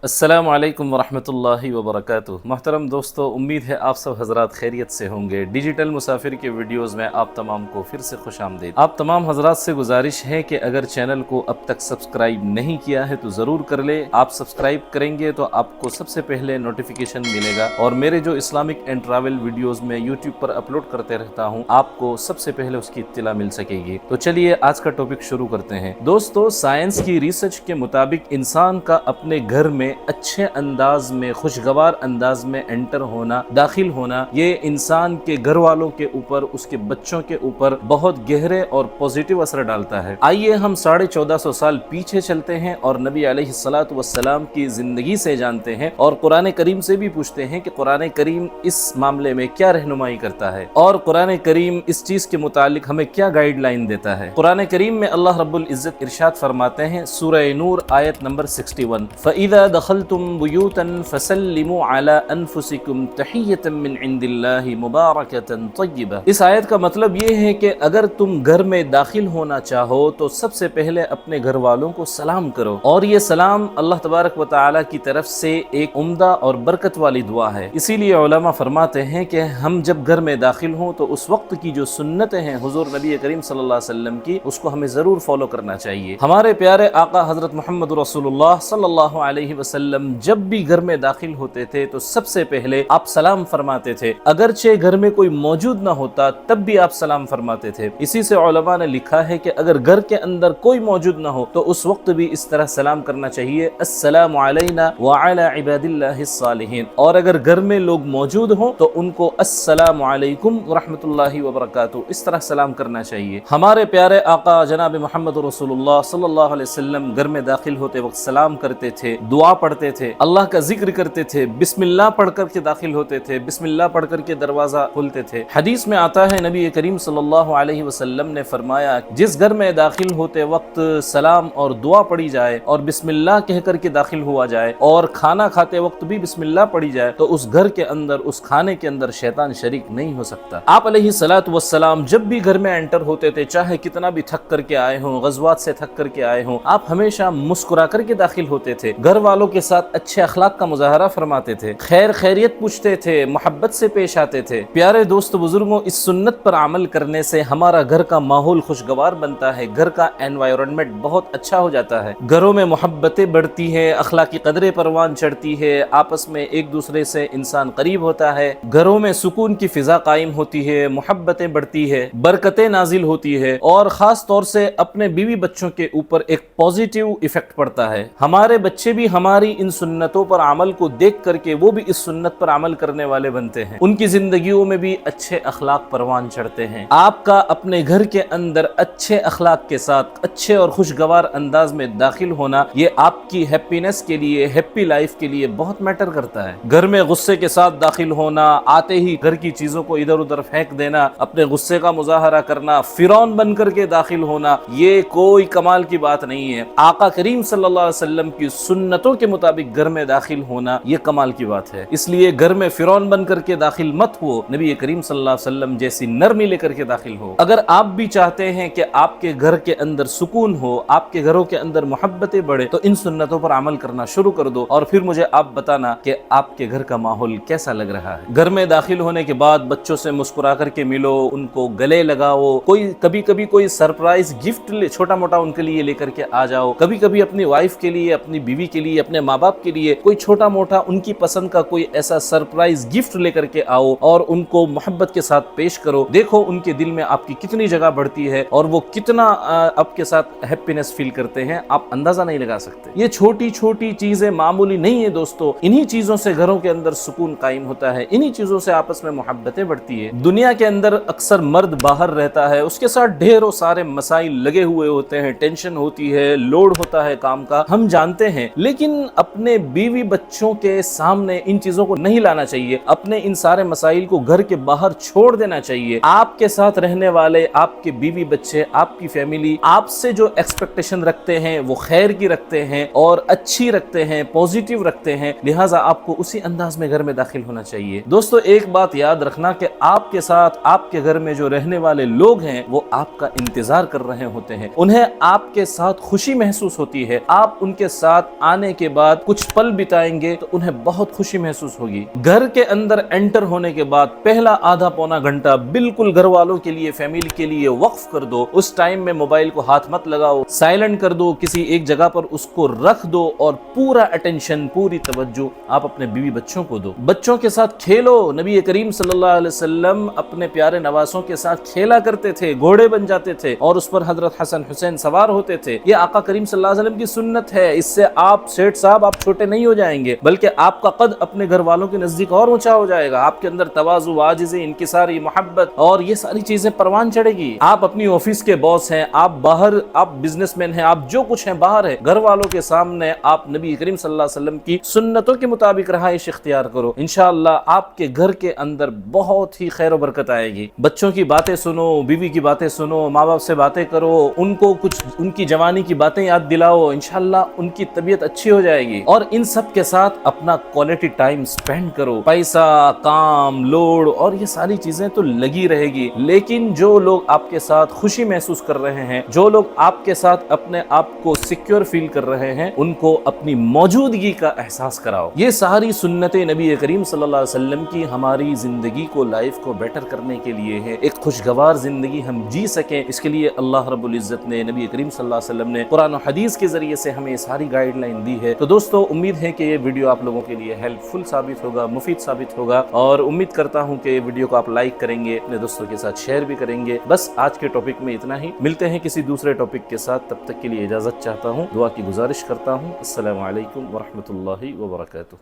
السلام علیکم ورحمۃ اللہ وبرکاتہ۔ محترم دوستو، امید ہے آپ سب حضرات خیریت سے ہوں گے۔ ڈیجیٹل مسافر کے ویڈیوز میں آپ تمام کو پھر سے خوش آمدید۔ آپ تمام حضرات سے گزارش ہے کہ اگر چینل کو اب تک سبسکرائب نہیں کیا ہے تو ضرور کر لے۔ آپ سبسکرائب کریں گے تو آپ کو سب سے پہلے نوٹیفیکیشن ملے گا، اور میرے جو اسلامک اینڈ ٹریول ویڈیوز میں یوٹیوب پر اپلوڈ کرتے رہتا ہوں آپ کو سب سے پہلے اس کی اطلاع مل سکے گی۔ تو چلیے آج کا ٹاپک شروع کرتے ہیں۔ دوستو، سائنس کی ریسرچ کے مطابق انسان کا اپنے گھر میں اچھے انداز میں، خوشگوار انداز میں انٹر ہونا، داخل ہونا، یہ انسان کے گھر والوں کے اوپر، اس کے بچوں کے اوپر بہت گہرے اور پوزیٹیو اثر ڈالتا ہے۔ آئیے ہم 1450 سال پیچھے چلتے ہیں اور نبی علیہ الصلوۃ والسلام کی زندگی سے جانتے ہیں، اور قرآن کریم سے بھی پوچھتے ہیں کہ قرآن کریم اس معاملے میں کیا رہنمائی کرتا ہے، اور قرآن کریم اس چیز کے متعلق ہمیں کیا گائیڈ لائن دیتا ہے۔ قرآن کریم میں اللہ رب العزت ارشاد فرماتے ہیں، سورہ نور آیت نمبر 61، فَإِذَا دَخَلْتُمْ بُيُوتًا فَسَلِّمُوا عَلَىٰ أَنفُسِكُمْ تَحِيَّةً مِّنْ عِندِ اللَّهِ مُبَارَكَةً طَيِّبَةً۔ اس آیت کا مطلب یہ ہے کہ اگر تم گھر میں داخل ہونا چاہو تو سب سے پہلے اپنے گھر والوں کو سلام کرو، اور یہ سلام اللہ تبارک و تعالیٰ کی طرف سے ایک عمدہ اور برکت والی دعا ہے۔ اسی لیے علماء فرماتے ہیں کہ ہم جب گھر میں داخل ہوں تو اس وقت کی جو سنتیں ہیں حضور نبی کریم صلی اللہ علیہ وسلم کی، اس کو ہمیں ضرور فالو کرنا چاہیے۔ ہمارے پیارے آقا حضرت محمد رسول اللہ صلی اللہ علیہ وسلم جب بھی گھر میں داخل ہوتے تھے تو سب سے پہلے آپ سلام فرماتے تھے، اگرچہ گھر میں کوئی موجود نہ ہوتا تب بھی آپ سلام فرماتے تھے۔ اسی سے علماء نے لکھا ہے کہ اگر گھر کے اندر کوئی موجود نہ ہو تو اس وقت بھی اس طرح سلام کرنا چاہیے، السلام علینا وعلی عباد اللہ الصالحین، اور اگر گھر میں لوگ موجود ہوں تو ان کو السلام علیکم ورحمۃ اللہ وبرکاتہ اس طرح سلام کرنا چاہیے۔ ہمارے پیارے آقا جناب محمد رسول اللہ صلی اللہ علیہ وسلم گھر میں داخل ہوتے وقت سلام کرتے تھے، دعا پڑھتے تھے، اللہ کا ذکر کرتے تھے، بسم اللہ پڑھ کر کے داخل ہوتے تھے، بسم اللہ پڑھ کر کے دروازہ کھولتے تھے۔ حدیث میں آتا ہے نبی کریم صلی اللہ علیہ وسلم نے فرمایا، جس گھر میں داخل ہوتے وقت سلام اور دعا پڑھی جائے اور بسم اللہ کہہ کر کے داخل ہوا جائے، اور کھانا کھاتے وقت بھی بسم اللہ پڑھی جائے، تو اس گھر کے اندر، اس کھانے کے اندر شیطان شریک نہیں ہو سکتا۔ آپ علیہ الصلوۃ والسلام جب بھی گھر میں انٹر ہوتے تھے، چاہے کتنا بھی تھک کر کے آئے ہوں، غزوات سے تھک کر کے آئے ہوں، آپ ہمیشہ مسکرا کر کے داخل ہوتے تھے، گھر والوں کے ساتھ اچھے اخلاق کا مظاہرہ فرماتے تھے، خیر خیریت پوچھتے تھے، محبت سے پیش آتے تھے۔ پیارے دوست بزرگوں، اس سنت پر عمل کرنے سے ہمارا گھر کا ماحول خوشگوار بنتا ہے، گھر کا انوائرنمنٹ بہت اچھا ہو جاتا ہے، گھروں میں محبتیں بڑھتی ہیں، اخلاقی قدریں پروان چڑھتی ہے، آپس میں ایک دوسرے سے انسان قریب ہوتا ہے، گھروں میں سکون کی فضا قائم ہوتی ہے، محبتیں بڑھتی ہے، برکتیں نازل ہوتی ہے، اور خاص طور سے اپنے بیوی بچوں کے اوپر ایک پازیٹیو ایفیکٹ پڑتا ہے۔ ہمارے بچے بھی ہماری ان سنتوں پر عمل کو دیکھ کر کے وہ بھی اس سنت پر عمل کرنے والے بنتے ہیں، ان کی زندگیوں میں بھی اچھے اخلاق پروان چڑھتے ہیں۔ آپ کا اپنے گھر کے اندر اچھے اخلاق کے ساتھ اچھے اور خوشگوار انداز میں داخل ہونا، یہ آپ کی ہیپینس کے لیے، ہیپی لائف کے لیے بہت میٹر کرتا ہے۔ گھر میں غصے کے ساتھ داخل ہونا، آتے ہی گھر کی چیزوں کو ادھر ادھر پھینک دینا، اپنے غصے کا مظاہرہ کرنا، فرعون بن کر کے داخل ہونا، یہ کوئی کمال کی بات نہیں ہے۔ آقا کریم صلی اللہ علیہ وسلم کی سنتوں کے مطابق گھر میں داخل ہونا یہ کمال کی بات ہے۔ اس لیے گھر میں فرعون بن کر کے داخل مت ہو، نبی کریم صلی اللہ علیہ وسلم جیسی نرمی لے کر کے داخل ہو۔ اگر آپ بھی چاہتے ہیں کہ آپ کے گھر کے اندر سکون ہو، آپ کے گھروں کے اندر محبتیں بڑھے، تو ان سنتوں پر عمل کرنا شروع کر دو، اور پھر مجھے آپ بتانا کہ آپ کے گھر کا ماحول کیسا لگ رہا ہے۔ گھر میں داخل ہونے کے بعد بچوں سے مسکرا کر کے ملو، ان کو گلے لگاؤ، کبھی کبھی کوئی سرپرائز گفٹ چھوٹا موٹا ان کے لیے لے کر کے آ جاؤ، کبھی کبھی اپنی وائف کے لیے، اپنی بیوی کے لیے، اپنے ماں باپ کے لیے کوئی چھوٹا موٹا ان کی پسند کا کوئی ایسا سرپرائز گفٹ لے کر کے آؤ، اور ان کو محبت کے ساتھ پیش کرو۔ دیکھو ان کے دل میں آپ کی کتنی جگہ بڑھتی ہے، اور وہ کتنا آپ کے ساتھ ہیپینس فیل کرتے ہیں، آپ اندازہ نہیں لگا سکتے۔ یہ چھوٹی چھوٹی چیزیں معمولی نہیں ہے دوستو، انہی چیزوں سے گھروں کے اندر سکون قائم ہوتا ہے، انہی چیزوں سے آپس میں محبتیں بڑھتی ہے۔ دنیا کے اندر اکثر مرد باہر رہتا ہے، اس کے ساتھ ڈھیروں سارے مسائل لگے ہوئے ہوتے ہیں، ٹینشن ہوتی ہے، لوڈ ہوتا ہے کام کا، ہم جانتے ہیں، لیکن اپنے بیوی بچوں کے سامنے ان چیزوں کو نہیں لانا چاہیے، اپنے ان سارے مسائل کو گھر کے باہر چھوڑ دینا چاہیے۔ آپ کے ساتھ رہنے والے، آپ کے بیوی بچے، آپ کی فیملی آپ سے جو ایکسپیکٹیشن رکھتے ہیں وہ خیر کی رکھتے ہیں اور اچھی رکھتے ہیں، پوزیٹیو رکھتے ہیں، لہٰذا آپ کو اسی انداز میں گھر میں داخل ہونا چاہیے۔ دوستو ایک بات یاد رکھنا کہ آپ کے ساتھ آپ کے گھر میں جو رہنے والے لوگ ہیں وہ آپ کا انتظار کر رہے ہوتے ہیں، انہیں آپ کے ساتھ خوشی محسوس ہوتی ہے۔ آپ ان کے ساتھ آنے کے بعد کچھ پل بتائیں گے تو انہیں بہت خوشی محسوس ہوگی۔ گھر کے اندر انٹر ہونے کے بعد پہلا آدھا پونا گھنٹہ بالکل گھر والوں کے لیے، فیملی کے لیے وقف کر دو۔ اس ٹائم میں موبائل کو ہاتھ مت لگاؤ، سائلنٹ کر دو، کسی ایک جگہ پر اس کو رکھ دو اور پورا اٹینشن، پوری توجہ آپ اپنے بیوی بچوں کو دو۔ بچوں کے ساتھ کھیلو۔ نبی کریم صلی اللہ علیہ وسلم اپنے پیارے نواسوں کے ساتھ کھیلا کرتے تھے، گھوڑے بن جاتے تھے اور اس پر حضرت حسن حسین سوار ہوتے تھے۔ یہ آقا کریم صلی اللہ علیہ وسلم کی سنت ہے، اس سے آپ سیٹھ صاحب آپ چھوٹے نہیں ہو جائیں گے، بلکہ آپ کا قد اپنے گھر والوں کے نزدیک اور اونچا ہو جائے گا۔ آپ کے اندر تواضع، عاجزی، انکساری، محبت اور یہ ساری چیزیں پروان چڑھے گی۔ آپ اپنی آفس کے باس ہیں، آپ باہر، آپ بزنس مین ہیں، آپ جو کچھ ہیں باہر ہے، گھر والوں کے سامنے آپ نبی کریم صلی اللہ علیہ وسلم کی سنتوں کے مطابق رہائش اختیار کرو، انشاءاللہ آپ کے گھر کے اندر بہت ہی خیر و برکت آئے گی۔ بچوں کی باتیں سنو، بیوی کی باتیں سنو، ماں باپ سے باتیں کرو، ان کو کچھ ان کی جوانی کی باتیں یاد دلاؤ، انشاءاللہ ان کی طبیعت اچھی ہو جائے گی۔ اور ان سب کے ساتھ اپنا کوالٹی ٹائم سپینڈ کرو۔ پیسہ، کام، لوڈ اور یہ ساری چیزیں تو لگی رہے گی، لیکن جو لوگ آپ کے ساتھ خوشی محسوس کر رہے ہیں، جو لوگ آپ کے ساتھ اپنے آپ کو سیکیور فیل کر رہے ہیں، ان کو اپنی موجودگی کا احساس کراؤ۔ یہ ساری سنتیں نبی کریم صلی اللہ علیہ وسلم کی ہماری زندگی کو، لائف کو بیٹر کرنے کے لیے ہے، ایک خوشگوار زندگی ہم جی سکیں، اس کے لیے اللہ رب العزت نے، نبی کریم صلی اللہ علیہ وسلم نے قرآن و حدیث کے ذریعے سے ہمیں ساری گائیڈ لائن دی ہے۔ تو دوستو امید ہے کہ یہ ویڈیو آپ لوگوں کے لیے ہیلپ فل ثابت ہوگا، مفید ثابت ہوگا، اور امید کرتا ہوں کہ یہ ویڈیو کو آپ لائک کریں گے، اپنے دوستوں کے ساتھ شیئر بھی کریں گے۔ بس آج کے ٹاپک میں اتنا ہی، ملتے ہیں کسی دوسرے ٹاپک کے ساتھ، تب تک کے لیے اجازت چاہتا ہوں، دعا کی گزارش کرتا ہوں۔ السلام علیکم ورحمۃ اللہ وبرکاتہ۔